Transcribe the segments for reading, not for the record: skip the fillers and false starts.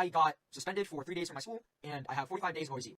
I got suspended for 3 days from my school, and I have 45 days of OIC.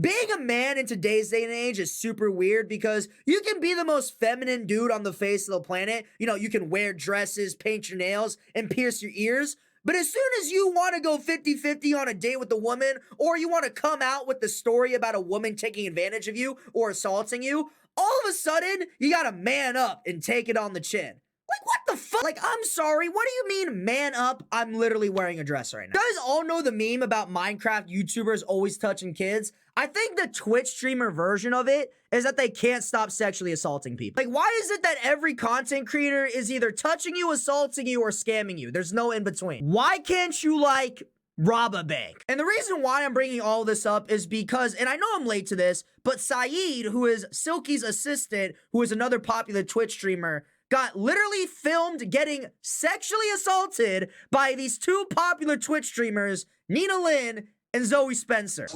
Being a man in today's day and age is super weird because you can be the most feminine dude on the face of the planet. You know, you can wear dresses, paint your nails, and pierce your ears. But as soon as you want to go 50-50 on a date with a woman, or you want to come out with the story about a woman taking advantage of you or assaulting you, all of a sudden, you gotta man up and take it on the chin. Like, what the fuck? Like, I'm sorry, what do you mean, man up? I'm literally wearing a dress right now. You guys all know the meme about Minecraft YouTubers always touching kids? I think the Twitch streamer version of it is that they can't stop sexually assaulting people. Like, why is it that every content creator is either touching you, assaulting you, or scamming you? There's no in between. Why can't you, like, rob a bank? And the reason why I'm bringing all this up is because, and I know I'm late to this, but Saeed, who is Silky's assistant, who is another popular Twitch streamer, got literally filmed getting sexually assaulted by these two popular Twitch streamers, Nina Lynn and Zoe Spencer.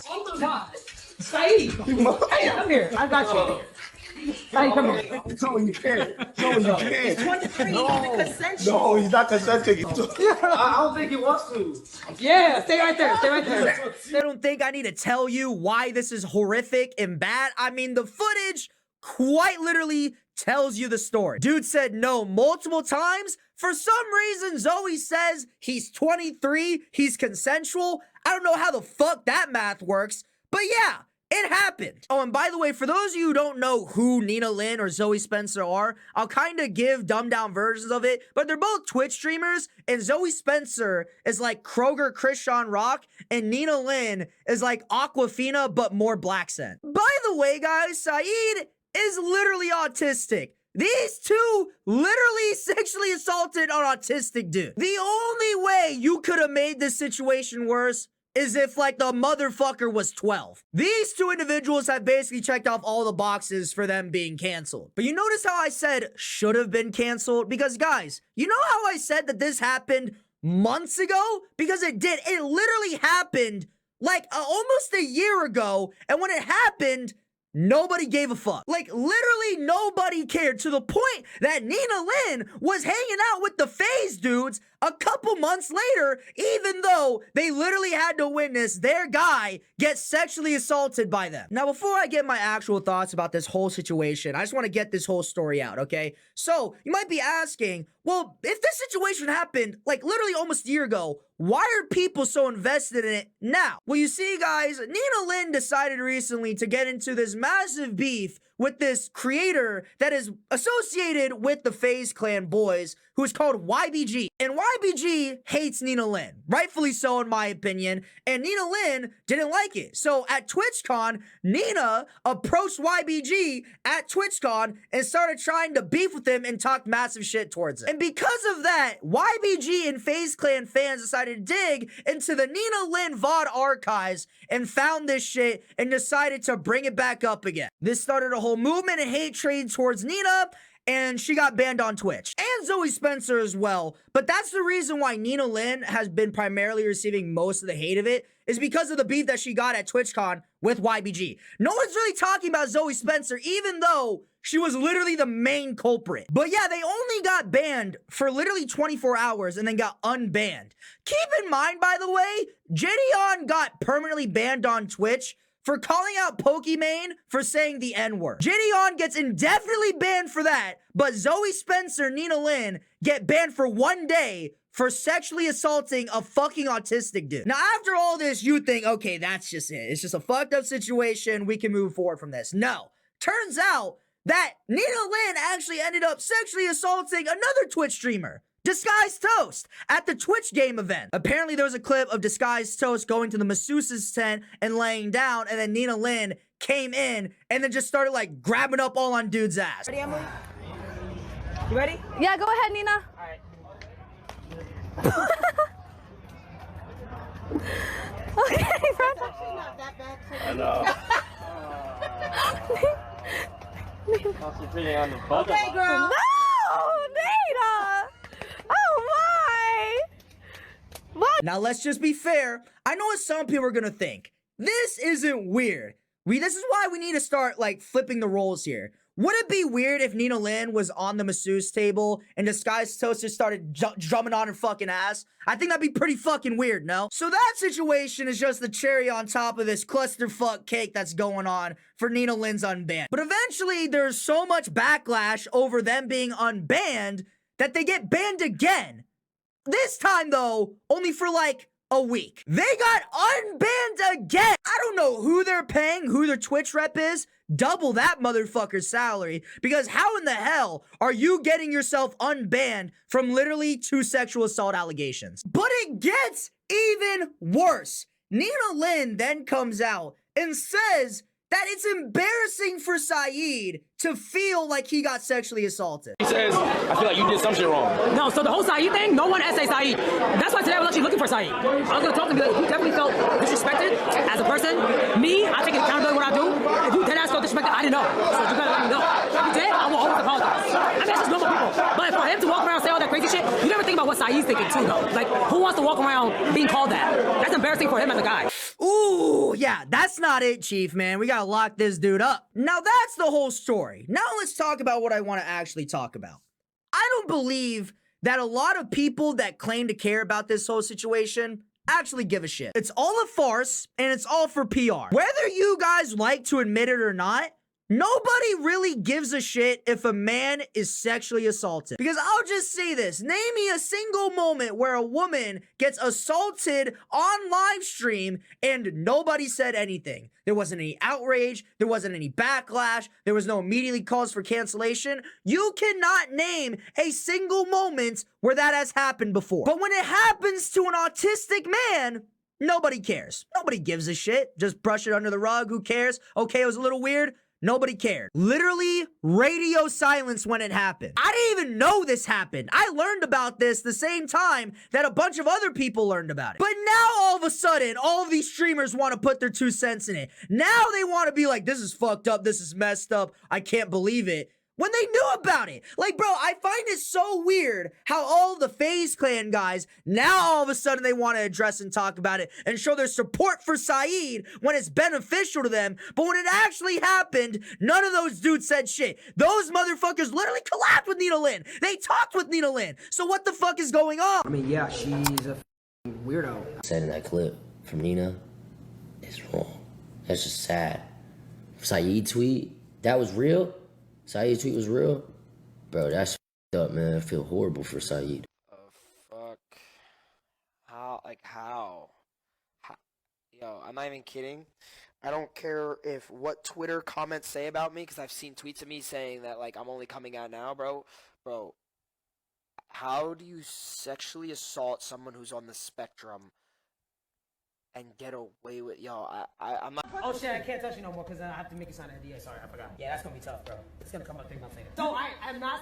Oh my God. Saeed, hey, come here. I got you. Saeed, come here. No, you can't. No, you can't. He's 23. He's consensual. No, he's not consenting. I don't think he wants to. Yeah, stay right there. Stay right there. I don't think I need to tell you why this is horrific and bad. I mean, the footage quite literally tells you the story. Dude said no multiple times. For some reason, Zoe says he's 23, he's consensual. I don't know how the fuck that math works, but yeah, it happened. Oh, and by the way, for those of you who don't know who Nina Lynn or Zoe Spencer are, I'll kind of give dumbed down versions of it, but they're both Twitch streamers, and Zoe Spencer is like Kroger Christian Rock, and Nina Lynn is like Aquafina, but more black scent. By the way, guys, Saeed is literally autistic. These two literally sexually assaulted an autistic dude. The only way you could have made this situation worse is if, like, the motherfucker was 12. These two individuals have basically checked off all the boxes for them being canceled. But you notice how I said should have been canceled? Because, guys, you know how I said that this happened months ago? Because it did. It literally happened, like, almost a year ago. And when it happened, nobody gave a fuck. Like, literally nobody cared, to the point that Nina Lynn was hanging out with the FaZe dudes a couple months later, even though they literally had to witness their guy get sexually assaulted by them. Now, before I get my actual thoughts about this whole situation, I just want to get this whole story out, okay? So, you might be asking, well, if this situation happened, like, literally almost a year ago, why are people so invested in it now? Well, you see, guys, Nina Lynn decided recently to get into this massive beef with this creator that is associated with the FaZe Clan boys, who is called YBG. And YBG hates Nina Lynn, rightfully so in my opinion, and Nina Lynn didn't like it. So at TwitchCon, Nina approached YBG at TwitchCon and started trying to beef with him and talk massive shit towards him. And because of that, YBG and FaZe Clan fans decided to dig into the Nina Lynn VOD archives and found this shit and decided to bring it back up again. This started a whole movement of hate trade towards Nina, and she got banned on Twitch. And Zoe Spencer as well. But that's the reason why Nina Lynn has been primarily receiving most of the hate of it, is because of the beef that she got at TwitchCon with YBG. No one's really talking about Zoe Spencer, even though she was literally the main culprit. But yeah, they only got banned for literally 24 hours and then got unbanned. Keep in mind, by the way, Gideon got permanently banned on Twitch for calling out Pokimane for saying the N-word. Gideon gets indefinitely banned for that, but Zoe Spencer and Nina Lynn get banned for 1 day for sexually assaulting a fucking autistic dude. Now, after all this, you think, okay, that's just it. It's just a fucked up situation. We can move forward from this. No. Turns out that Nina Lynn actually ended up sexually assaulting another Twitch streamer, Disguised Toast, at the Twitch game event. Apparently, there was a clip of Disguised Toast going to the masseuse's tent and laying down, and then Nina Lynn came in and then just started, like, grabbing up all on dude's ass. Ready, Emily? You ready? Yeah, go ahead, Nina. All right. Okay, Brad. Not that bad. I know. Concentrating on the bug. Okay, girl. No, Nina. Oh my. What? Now, let's just be fair. I know what some people are gonna think. This isn't weird. This is why we need to start, like, flipping the roles here. Would it be weird if Nina Lynn was on the masseuse table and Disguised Toaster started drumming on her fucking ass? I think that'd be pretty fucking weird, no? So that situation is just the cherry on top of this clusterfuck cake that's going on for Nina Lynn's unbanned. But eventually, there's so much backlash over them being unbanned that they get banned again. This time, though, only for like a week. They got unbanned again. I don't know who they're paying, who their Twitch rep is. Double that motherfucker's salary, because how in the hell are you getting yourself unbanned from literally 2 sexual assault allegations? But it gets even worse. Nina Lynn then comes out and says that it's embarrassing for Saeed to feel like he got sexually assaulted. He says, I feel like you did some shit wrong. No, so the whole Saeed thing, no one essay Saeed. That's why today I was actually looking for Saeed. I was going to talk to him, be like, you definitely felt disrespected as a person. Me, I take accountability what I do. If you dead ass felt disrespected, I didn't know. So you better let me know. If you did, I will always apologize. I mean, that's just normal people. But for him to walk around and say all that crazy shit, you never think about what Saeed's thinking too, though. Like, who wants to walk around being called that? That's embarrassing for him as a guy. Ooh, yeah, that's not it, Chief, man. We gotta lock this dude up. Now, that's the whole story. Now let's talk about what I want to actually talk about. I don't believe that a lot of people that claim to care about this whole situation actually give a shit. It's all a farce, and it's all for PR. Whether you guys like to admit it or not, nobody really gives a shit if a man is sexually assaulted. Because I'll just say this, name me a single moment where a woman gets assaulted on live stream and nobody said anything. There wasn't any outrage, there wasn't any backlash, there was no immediately calls for cancellation. You cannot name a single moment where that has happened before. But when it happens to an autistic man, nobody cares. Nobody gives a shit. Just brush it under the rug, who cares? Okay, it was a little weird. Nobody cared. Literally, radio silence when it happened. I didn't even know this happened. I learned about this the same time that a bunch of other people learned about it. But now, all of a sudden, all of these streamers want to put their 2 cents in it. Now they want to be like, this is fucked up, this is messed up, I can't believe it. When they knew about it. Like, bro, I find it so weird how all the FaZe Clan guys, now all of a sudden they want to address and talk about it and show their support for Saeed when it's beneficial to them. But when it actually happened, none of those dudes said shit. Those motherfuckers literally collabed with Nina Lynn. They talked with Nina Lynn. So what the fuck is going on? I mean, yeah, she's a weirdo. Said in that clip from Nina, it's wrong. That's just sad. Saeed tweet, that was real? Saeed's tweet was real? Bro, that's up, man. I feel horrible for Saeed. Oh, fuck. How? Like, how? Yo, I'm not even kidding. I don't care if what Twitter comments say about me, because I've seen tweets of me saying that, like, I'm only coming out now, bro. Bro, how do you sexually assault someone who's on the spectrum and get away with, yo, I'm not. Oh shit, I can't touch you no more because I have to make you sign an NDA. Sorry, I forgot. Yeah, that's gonna be tough, bro. It's gonna come up 3 months later. So I am not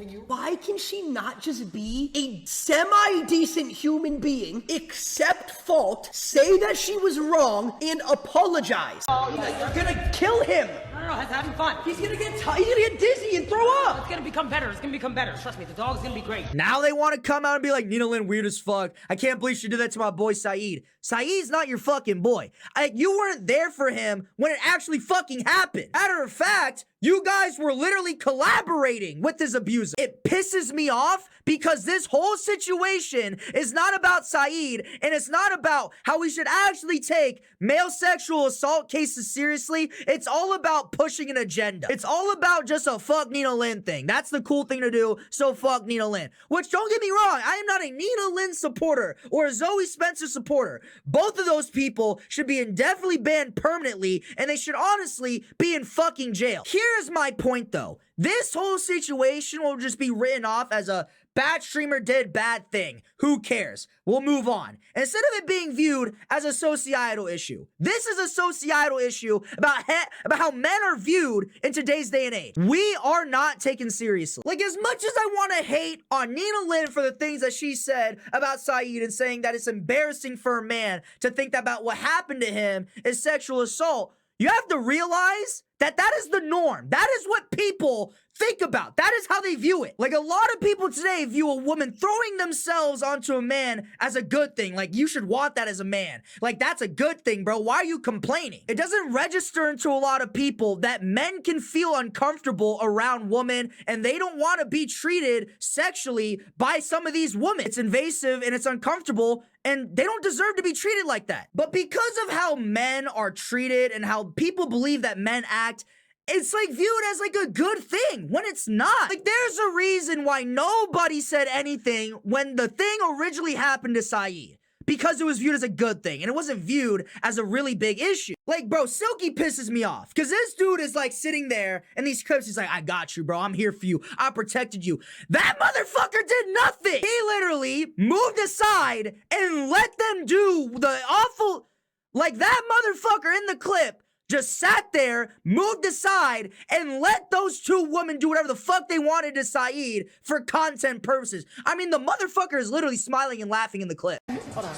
you. Why can she not just be a semi-decent human being, accept fault, say that she was wrong, and apologize? Oh, You're gonna kill him! no, he's having fun. He's gonna get tired, he's gonna get dizzy and throw up! It's gonna become better. It's gonna become better. Trust me, the dog's gonna be great. Now they want to come out and be like, Nina Lynn weird as fuck. I can't believe she did that to my boy Saeed. Saeed's not your fucking boy. You weren't there for him when it actually fucking happened. Matter of fact, you guys were literally collaborating with this abuser. It pisses me off because this whole situation is not about Saeed, and it's not about how we should actually take male sexual assault cases seriously. It's all about pushing an agenda. It's all about just a fuck Nina Lynn thing. That's the cool thing to do, so fuck Nina Lynn. Which, don't get me wrong, I am not a Nina Lynn supporter or a Zoe Spencer supporter. Both of those people should be indefinitely banned permanently, and they should honestly be in fucking jail. Here's my point though. This whole situation will just be written off as a bad streamer did bad thing. Who cares? We'll move on. Instead of it being viewed as a societal issue. This is a societal issue about how men are viewed in today's day and age. We are not taken seriously. Like, as much as I want to hate on Nina Lynn for the things that she said about Saeed and saying that it's embarrassing for a man to think that about what happened to him is sexual assault, you have to realize that is the norm. That is what people think about. That is how they view it. Like, a lot of people today view a woman throwing themselves onto a man as a good thing. Like, you should want that as a man. Like, that's a good thing, bro. Why are you complaining? It doesn't register into a lot of people that men can feel uncomfortable around women and they don't want to be treated sexually by some of these women. It's invasive and it's uncomfortable, and they don't deserve to be treated like that. But because of how men are treated and how people believe that men act, it's like viewed as like a good thing when it's not. Like, there's a reason why nobody said anything when the thing originally happened to Saeed. Because it was viewed as a good thing, and it wasn't viewed as a really big issue. Like, bro, Silky pisses me off, because this dude is like sitting there in these clips, he's like, I got you, bro, I'm here for you, I protected you. That motherfucker did nothing. He literally moved aside and let them do the awful, like, that motherfucker in the clip just sat there, moved aside, and let those two women do whatever the fuck they wanted to Saeed for content purposes. I mean, the motherfucker is literally smiling and laughing in the clip. Hold on.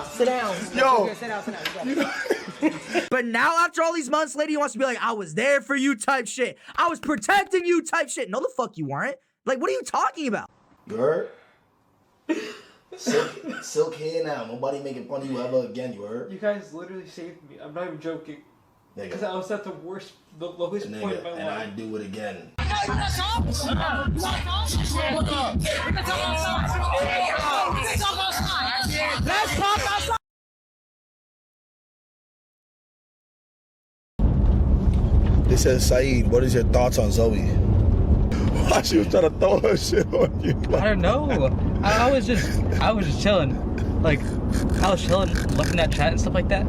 Sit down. Yo. Sit down. But now, after all these months later, he wants to be like, I was there for you type shit. I was protecting you type shit. No, the fuck you weren't. Like, what are you talking about? You heard? Silk here now. Nobody making fun of you ever again, you heard? You guys literally saved me. I'm not even joking. Because I was at the lowest Nigga, point of my and life. I do it again. Let's talk outside. They said, Saeed, what is your thoughts on Zoe? Why she was trying to throw her shit on you? I don't know. I was just chilling. Like, I was chilling, looking at chat and stuff like that.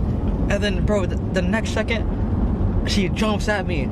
And then, bro, the next second, she jumps at me.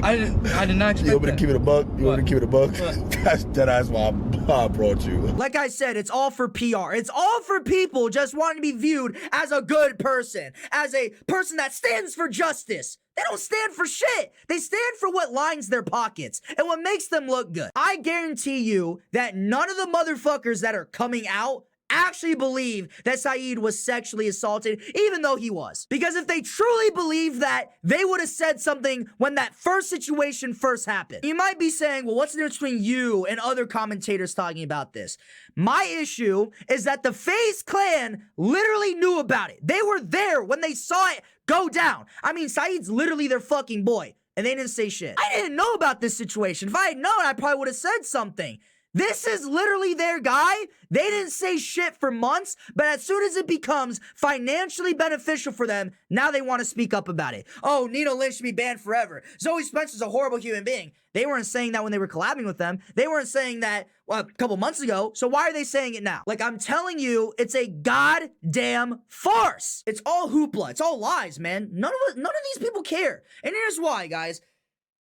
I did not expect You want me to that. keep it a buck? You want me to keep it a buck? What? That's deadass why I brought you. Like I said, it's all for PR. It's all for people just wanting to be viewed as a good person, as a person that stands for justice. They don't stand for shit. They stand for what lines their pockets and what makes them look good. I guarantee you that none of the motherfuckers that are coming out actually believe that Saeed was sexually assaulted, even though he was. Because if they truly believed that, they would have said something when that first situation first happened. You might be saying, well, what's the difference between you and other commentators talking about this? My issue is that the FaZe clan literally knew about it. They were there when they saw it go down. I mean, Saeed's literally their fucking boy, and they didn't say shit. I didn't know about this situation. If I had known, I probably would have said something. This is literally their guy. They didn't say shit for months, but as soon as it becomes financially beneficial for them, now they want to speak up about it. Oh, Nina Lynch should be banned forever. Zoe Spencer's a horrible human being. They weren't saying that when they were collabing with them. They weren't saying that a couple months ago. So why are they saying it now? Like, I'm telling you, it's a goddamn farce. It's all hoopla. It's all lies, man. None of these people care. And here's why, guys.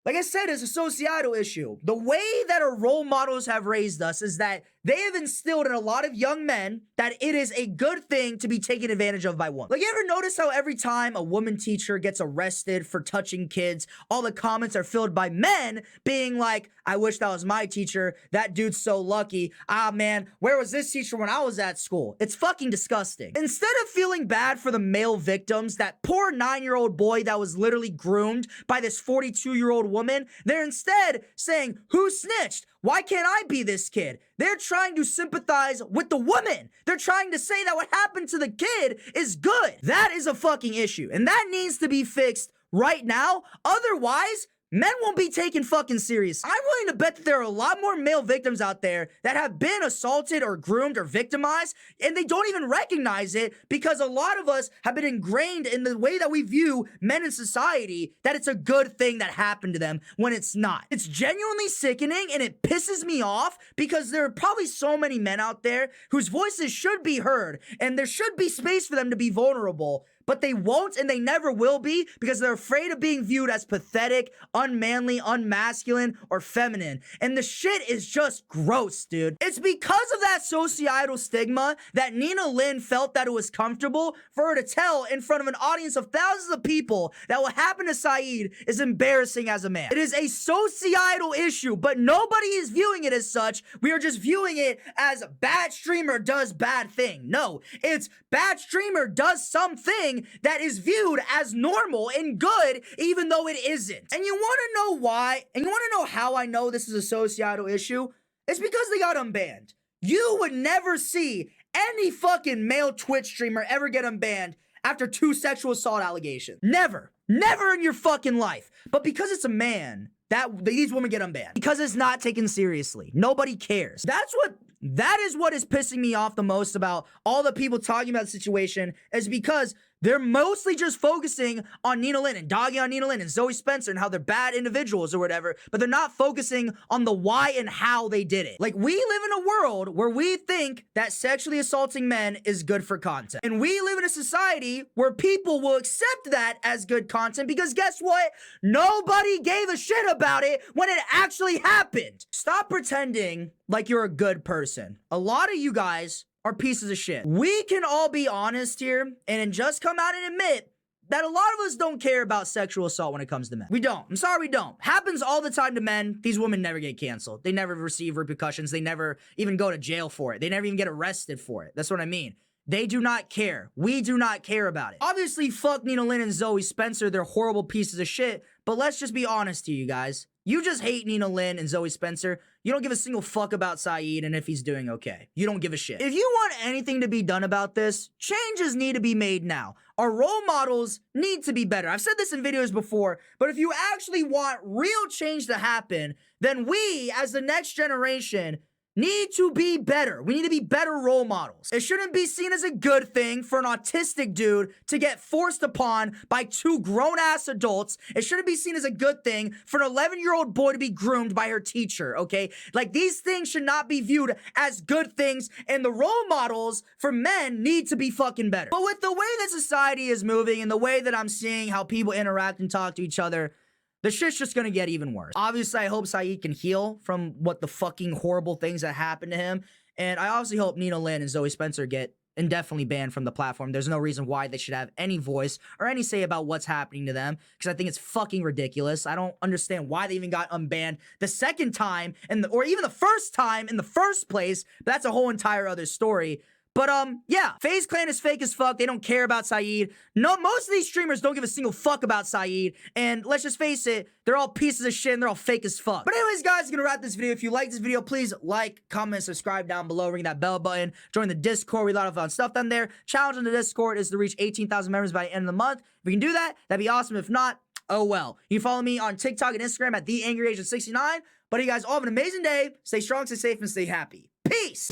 Like I said, it's a societal issue. The way that our role models have raised us is that they have instilled in a lot of young men that it is a good thing to be taken advantage of by women. Like, you ever notice how every time a woman teacher gets arrested for touching kids, all the comments are filled by men being like, I wish that was my teacher. That dude's so lucky. Ah, man, where was this teacher when I was at school? It's fucking disgusting. Instead of feeling bad for the male victims, that poor 9-year-old boy that was literally groomed by this 42-year-old woman, they're instead saying, who snitched? Why can't I be this kid? They're trying to sympathize with the woman. They're trying to say that what happened to the kid is good. That is a fucking issue, and that needs to be fixed right now. Otherwise, men won't be taken fucking serious. I'm willing to bet that there are a lot more male victims out there that have been assaulted or groomed or victimized, and they don't even recognize it because a lot of us have been ingrained in the way that we view men in society that it's a good thing that happened to them when it's not. It's genuinely sickening, and it pisses me off because there are probably so many men out there whose voices should be heard, and there should be space for them to be vulnerable, but they won't and they never will be because they're afraid of being viewed as pathetic, unmanly, unmasculine, or feminine. And the shit is just gross, dude. It's because of that societal stigma that Nina Lynn felt that it was comfortable for her to tell in front of an audience of thousands of people that what happened to Saeed is embarrassing as a man. It is a societal issue, but nobody is viewing it as such. We are just viewing it as bad streamer does bad thing. No, it's bad streamer does something something that is viewed as normal and good, even though it isn't. And you want to know why? And you want to know how I know this is a societal issue? It's because they got unbanned. You would never see any fucking male Twitch streamer ever get unbanned after 2 sexual assault allegations. Never. Never in your fucking life. But because it's a man, these women get unbanned. Because it's not taken seriously. Nobody cares. That is what is pissing me off the most about all the people talking about the situation, is because they're mostly just focusing on Nina Lynn and dogging on Nina Lynn and Zoe Spencer and how they're bad individuals or whatever, but they're not focusing on the why and how they did it. Like, we live in a world where we think that sexually assaulting men is good for content. And we live in a society where people will accept that as good content because guess what? Nobody gave a shit about it when it actually happened. Stop pretending like you're a good person. A lot of you guys are pieces of shit. We can all be honest here and just come out and admit that a lot of us don't care about sexual assault when it comes to men. We don't. I'm sorry, we don't. Happens all the time to men. These women never get canceled. They never receive repercussions. They never even go to jail for it. They never even get arrested for it. That's what I mean. They do not care. We do not care about it. Obviously, fuck Nina Lynn and Zoe Spencer. They're horrible pieces of shit. But let's just be honest here, you guys. You just hate Nina Lynn and Zoe Spencer. You don't give a single fuck about Saeed and if he's doing okay. You don't give a shit. If you want anything to be done about this, changes need to be made now. Our role models need to be better. I've said this in videos before, but if you actually want real change to happen, then we, as the next generation, need to be better. We need to be better role models. It shouldn't be seen as a good thing for an autistic dude to get forced upon by 2 grown-ass adults. It shouldn't be seen as a good thing for an 11-year-old boy to be groomed by her teacher, okay? Like, these things should not be viewed as good things, and the role models for men need to be fucking better. But with the way that society is moving and the way that I'm seeing how people interact and talk to each other, the shit's just gonna get even worse. Obviously, I hope Saeed can heal from what the fucking horrible things that happened to him. And I obviously hope Nina Lynn and Zoe Spencer get indefinitely banned from the platform. There's no reason why they should have any voice or any say about what's happening to them, because I think it's fucking ridiculous. I don't understand why they even got unbanned the second time, or even the first time in the first place. But that's a whole entire other story. But, yeah, FaZe Clan is fake as fuck. They don't care about Saeed. No, most of these streamers don't give a single fuck about Saeed. And let's just face it, they're all pieces of shit and they're all fake as fuck. But anyways, guys, I'm gonna wrap this video. If you like this video, please like, comment, subscribe down below. Ring that bell button. Join the Discord. We have a lot of fun stuff down there. Challenge on the Discord is to reach 18,000 members by the end of the month. If we can do that, that'd be awesome. If not, oh well. You can follow me on TikTok and Instagram at TheAngryAsian69. But you guys all have an amazing day. Stay strong, stay safe, and stay happy. Peace!